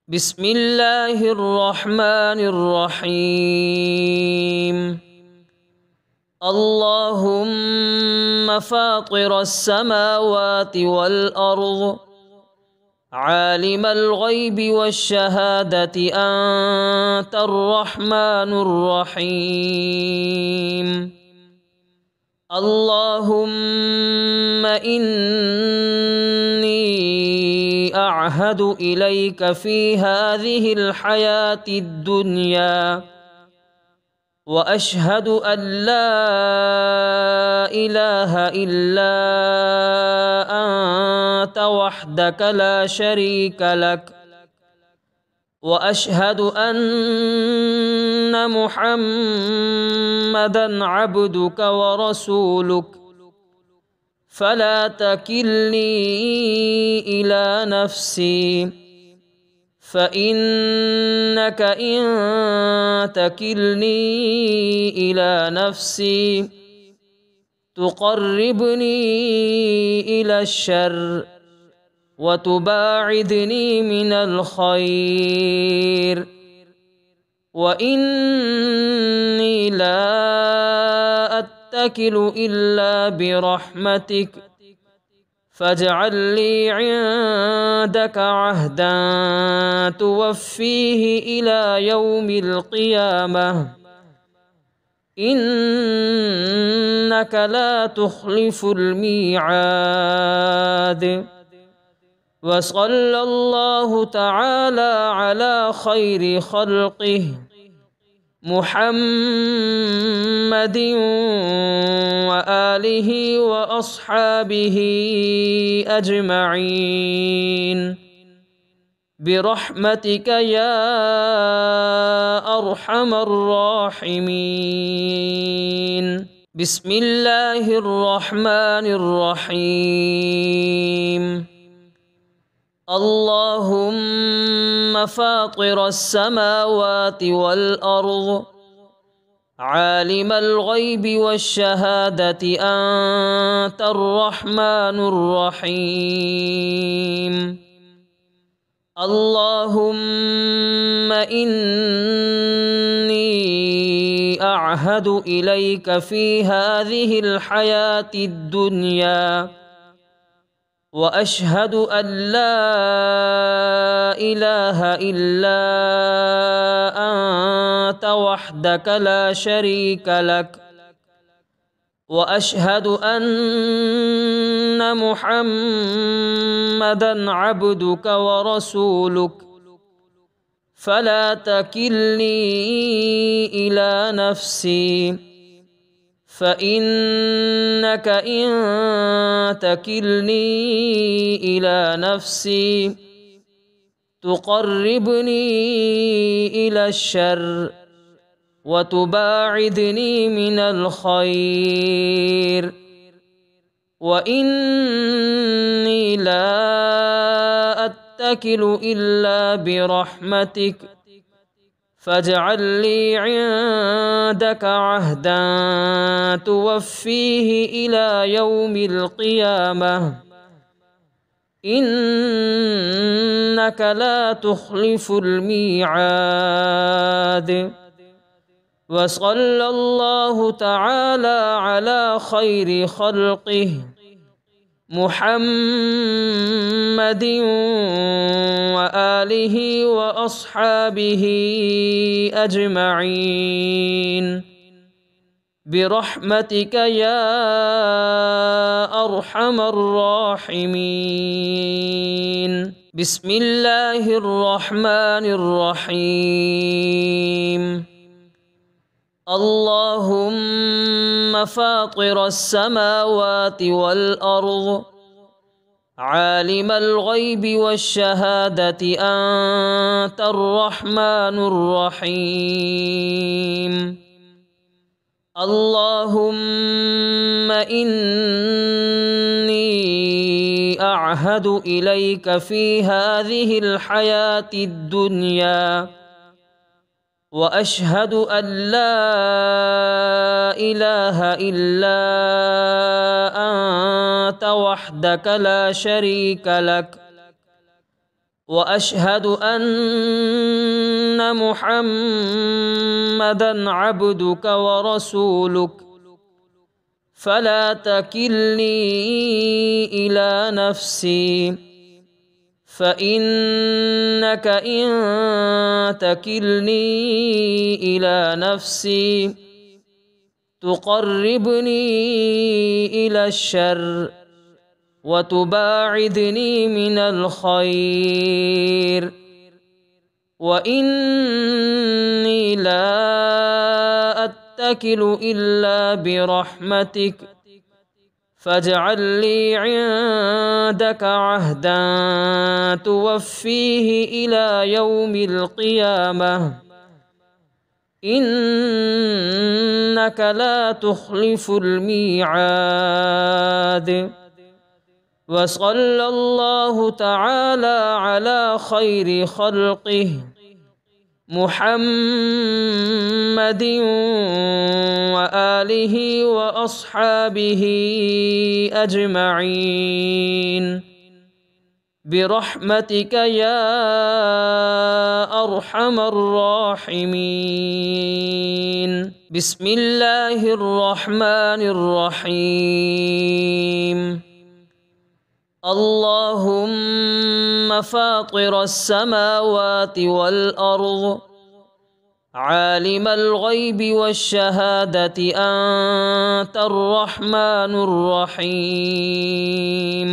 بسم الله الرحمن الرحيم. اللهم فاطر السماوات والأرض عالم الغيب والشهادة أنت الرحمن الرحيم. اللهم إني أعهد إليك في هذه الحياة الدنيا وأشهد أن لا إله إلا أنت وحدك لا شريك لك، وأشهد أن محمدًا عبدك ورسولك، فلا تكلني إلى نفسي، فإنك إن تكلني إلى نفسي تقربني إلى الشر وتباعدني من الخير، وإني لا أتكل إلا برحمتك، فاجعل لي عندك عهدا توفيه إلى يوم القيامة، إنك لا تخلف الميعاد. وصلى الله تعالى على خير خلقه محمد وآله وأصحابه أجمعين برحمتك يا أرحم الراحمين. بسم الله الرحمن الرحيم. اللهم فاطر السماوات والأرض عالم الغيب والشهادة أنت الرحمن الرحيم. اللهم إني أعهد إليك في هذه الحياة الدنيا وأشهد أن لا إله إلا أنت وحدك لا شريك لك، وأشهد أن محمدًا عبدك ورسولك، فلا تكلني إلى نفسي، فإنك إن تكلني إلى نفسي تقربني إلى الشر وتباعدني من الخير، وإني لا أتكل إلا برحمتك، فاجعل لي عندك عهدا توفيه إلى يوم القيامة، إنك لا تخلف الميعاد. وصلى الله تعالى على خير خلقه محمد وآله وأصحابه أجمعين برحمتك يا أرحم الراحمين. بسم الله الرحمن الرحيم. اللهم فاطر السماوات والأرض عالم الغيب والشهادة أنت الرحمن الرحيم. اللهم إني أعهد إليك في هذه الحياة الدنيا وأشهد أن لا إله إلا أنت وحدك لا شريك لك، وأشهد أن محمدًا عبدك ورسولك فلا تكلني إلى نفسي فإنك إن تكلني إلى نفسي تقربني إلى الشر وتباعدني من الخير وإني لا أتكل إلا برحمتك فاجعل لي عندك عهدا توفيه إلى يوم القيامة إنك لا تخلف الميعاد. وصلى الله تعالى على خير خلقه محمد وآله وأصحابه أجمعين برحمتك يا أرحم الراحمين. بسم الله الرحمن الرحيم. اللهم فاطر السماوات والأرض عالم الغيب والشهادة أنت الرحمن الرحيم.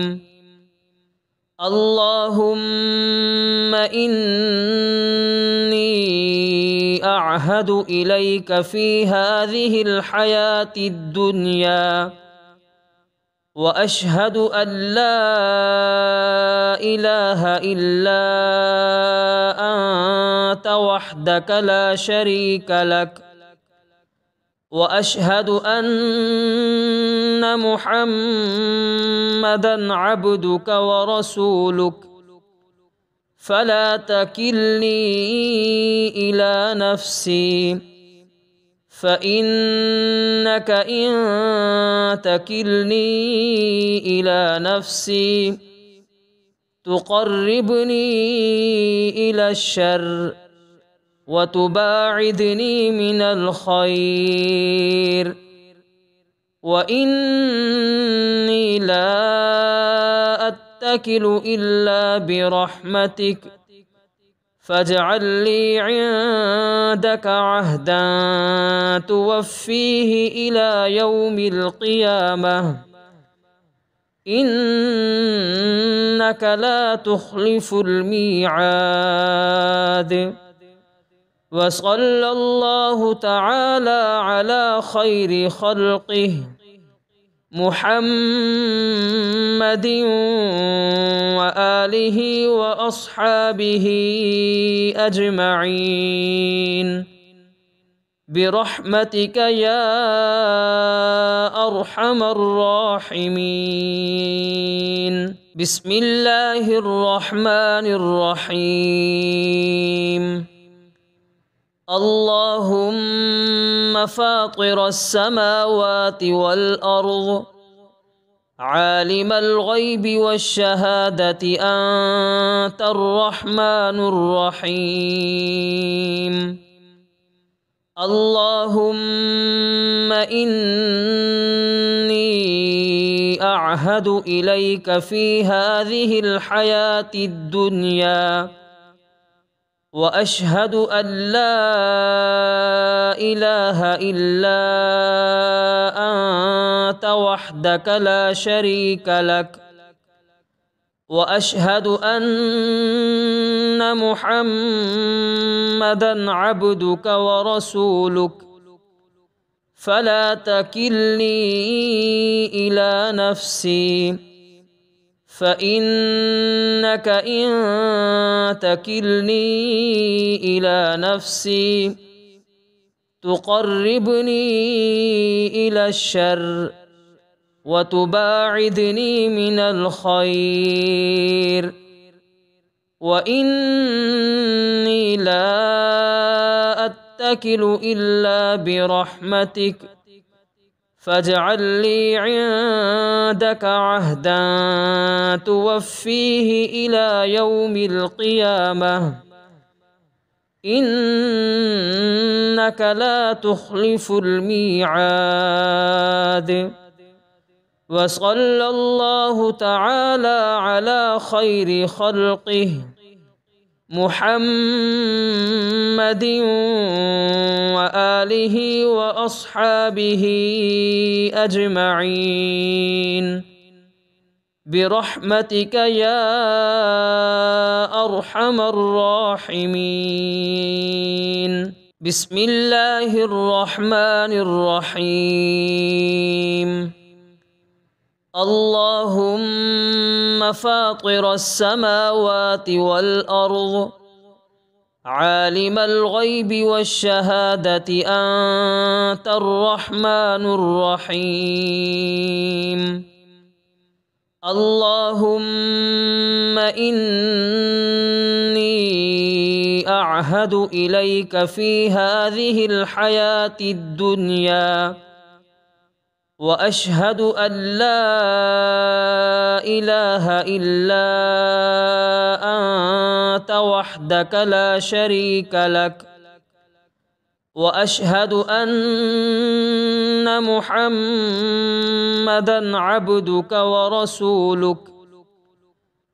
اللهم إني أعهد إليك في هذه الحياة الدنيا وأشهد أن لا إله إلا أنت وحدك لا شريك لك وأشهد أن محمدًا عبدك ورسولك فلا تكلني إلى نفسي فإنك إن تكلني إلى نفسي تقربني إلى الشر وتباعدني من الخير وإني لا أتكل إلا برحمتك فاجعل لي عندك عهدا توفيه إلى يوم القيامة إنك لا تخلف الميعاد. وصلى الله تعالى على خير خلقه محمد وآله وأصحابه أجمعين برحمتك يا أرحم الراحمين. بسم الله الرحمن الرحيم. اللهم فاطر السماوات والأرض عالم الغيب والشهادة أنت الرحمن الرحيم. اللهم إني أعهد إليك في هذه الحياة الدنيا وأشهد أن لا إله إلا أنت وحدك لا شريك لك وأشهد أن محمدًا عبدك ورسولك فلا تكلني إلى نفسي فإنك إن تكلني إلى نفسي تقربني إلى الشر وتباعدني من الخير وإني لا أتكل إلا برحمتك فاجعل لي عندك عهدا توفيه إلى يوم القيامة إنك لا تخلف الميعاد. وصلى الله تعالى على خير خلقه محمد وآله وأصحابه أجمعين برحمتك يا أرحم الراحمين. بسم الله الرحمن الرحيم. اللهم فاطر السماوات والأرض عالم الغيب والشهادة أنت الرحمن الرحيم. اللهم إني أعهد إليك في هذه الحياة الدنيا وأشهد أن لا إله إلا أنت وحدك لا شريك لك، وأشهد أن محمدًا عبدك ورسولك،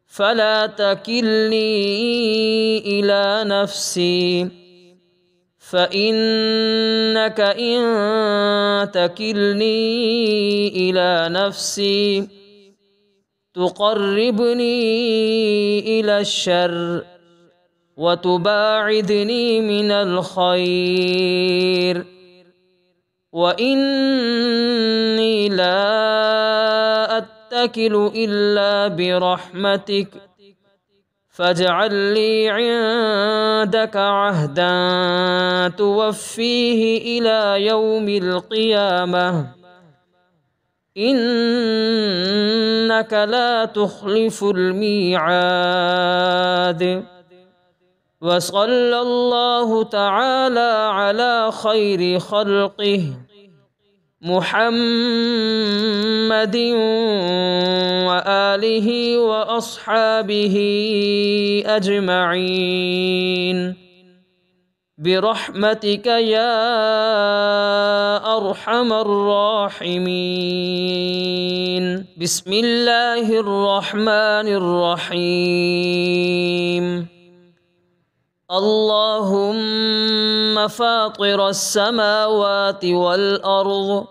فلا تكلني إلى نفسي، فإنك إن تكلني إلى نفسي تقربني إلى الشر وتباعدني من الخير، وإني لا أتكل إلا برحمتك، فاجعل لي عندك عهدا توفيه إلى يوم القيامة إنك لا تخلف الميعاد. وصلى الله تعالى على خير خلقه محمد وآله وأصحابه أجمعين برحمتك يا أرحم الراحمين. بسم الله الرحمن الرحيم. اللهم فاطر السماوات والأرض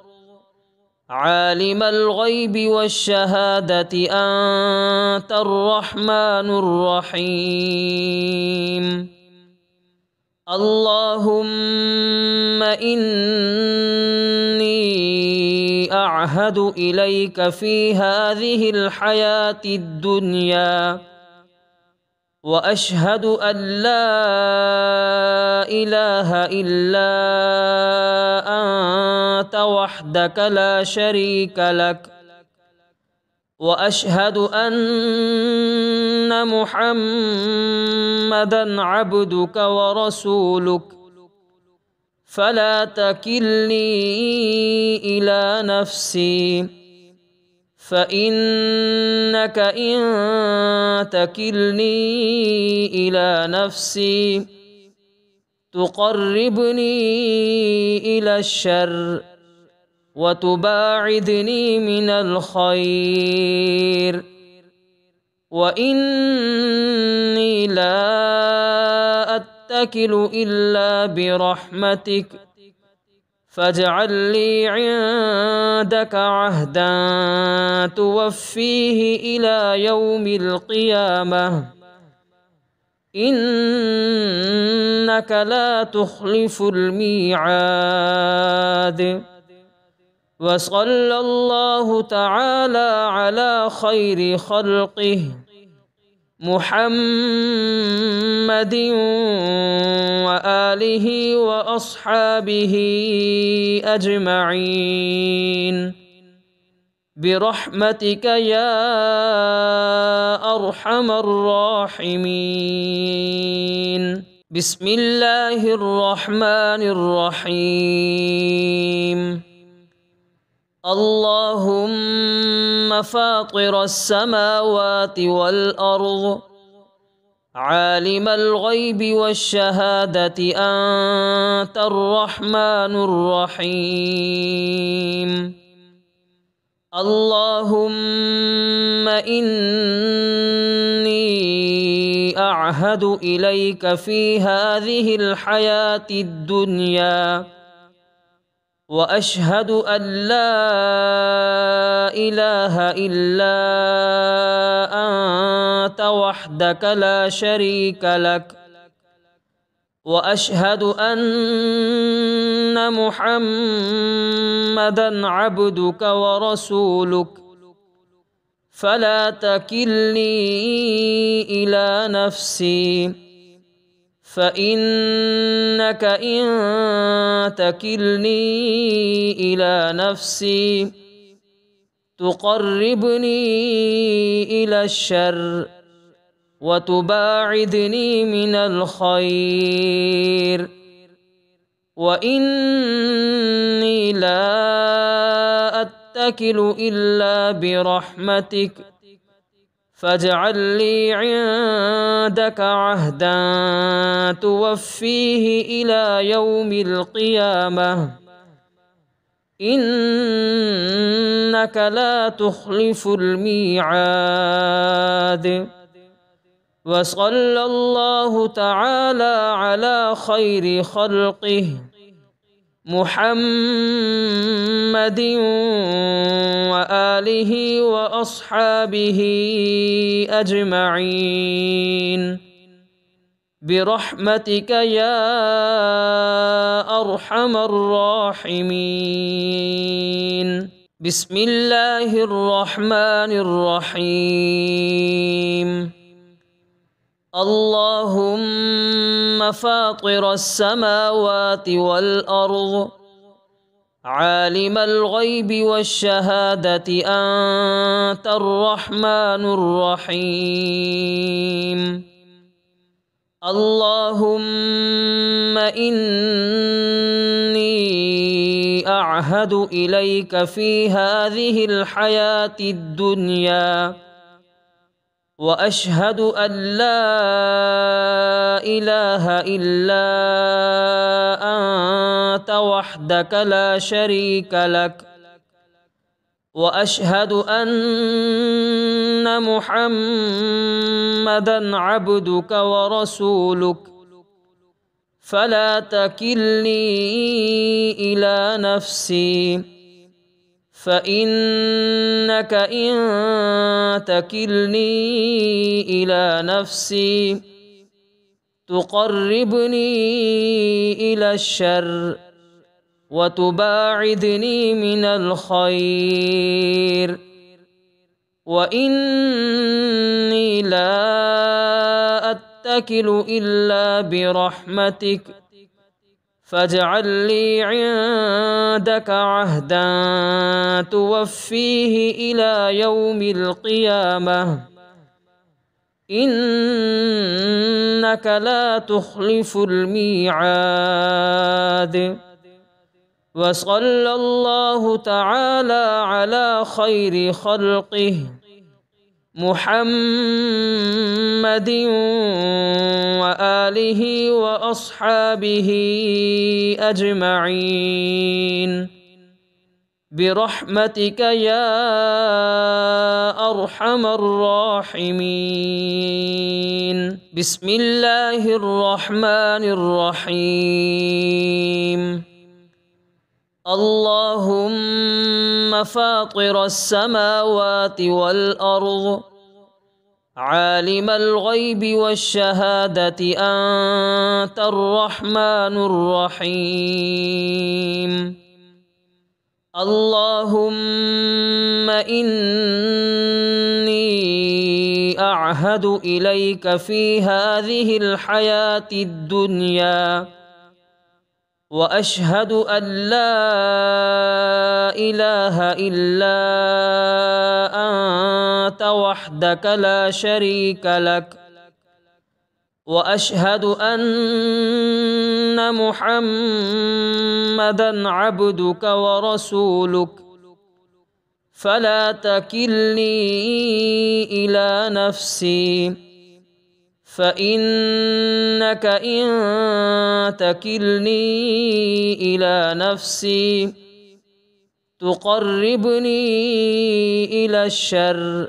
عالم الغيب والشهادة أنت الرحمن الرحيم. اللهم إني أعهد إليك في هذه الحياة الدنيا وأشهد أن لا إله إلا أنت وحدك لا شريك لك، وأشهد أن محمدًا عبدك ورسولك، فلا تكلني إلى نفسي، فإنك إن تكلني إلى نفسي تقربني إلى الشر وتباعدني من الخير، وإني لا أتكل إلا برحمتك، فاجعل لي عندك عهدا توفيه إلى يوم القيامة إنك لا تخلف الميعاد. وصلى الله تعالى على خير خلقه محمد وآله وأصحابه أجمعين برحمتك يا أرحم الراحمين. بسم الله الرحمن الرحيم. اللهم فاطر السماوات والأرض عالم الغيب والشهادة أنت الرحمن الرحيم اللهم إني أعهد إليك في هذه الحياة الدنيا وأشهد أن لا إله إلا أنت وحدك لا شريك لك وأشهد أن محمدًا عبدك ورسولك فلا تكلني إلى نفسي فإنك إن تكلني إلى نفسي تقربني إلى الشر وتباعدني من الخير وإني لا أتكل إلا برحمتك فاجعل لي عندك عهدا توفيه إلى يوم القيامة إنك لا تخلف الميعاد وصلى الله تعالى على خير خلقه محمد وآله وأصحابه أجمعين برحمتك يا أرحم الراحمين. بسم الله الرحمن الرحيم. اللهم فاطر السماوات والأرض عالم الغيب والشهادة أنت الرحمن الرحيم اللهم إني أعهد إليك في هذه الحياة الدنيا وأشهد أن لا إله إلا أنت وحدك لا شريك لك وأشهد أن محمدًا عبدك ورسولك فلا تكلني إلى نفسي فإنك إن تكلني إلى نفسي تقربني إلى الشر وتباعدني من الخير وإني لا أتكل إلا برحمتك فاجعل لي عندك عهدا توفيه إلى يوم القيامة إنك لا تخلف الميعاد وصلى الله تعالى على خير خلقه محمد وآله وأصحابه أجمعين برحمتك يا أرحم الراحمين. بسم الله الرحمن الرحيم. اللهم فاطر السماوات والأرض عالم الغيب والشهادة أنت الرحمن الرحيم اللهم إني أعهد إليك في هذه الحياة الدنيا وأشهد أن لا إله إلا أنت وحدك لا شريك لك وأشهد أن محمدًا عبدك ورسولك فلا تكلني إلى نفسي، فإنك إن تكلني إلى نفسي تقربني إلى الشر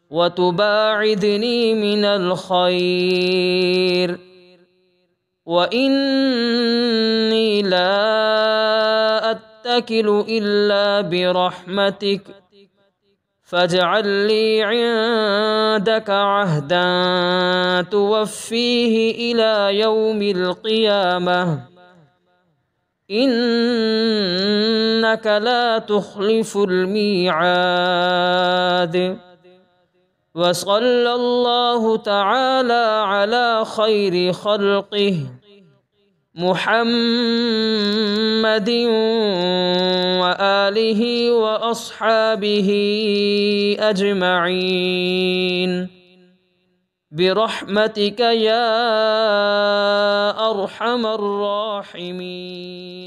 وتباعدني من الخير، وإني لا أتكل إلا برحمتك، فاجعل لي عندك عهدا توفيه إلى يوم القيامة، إنك لا تخلف الميعاد. وصلى الله تعالى على خير خلقه محمد وآله وأصحابه أجمعين برحمتك يا أرحم الراحمين.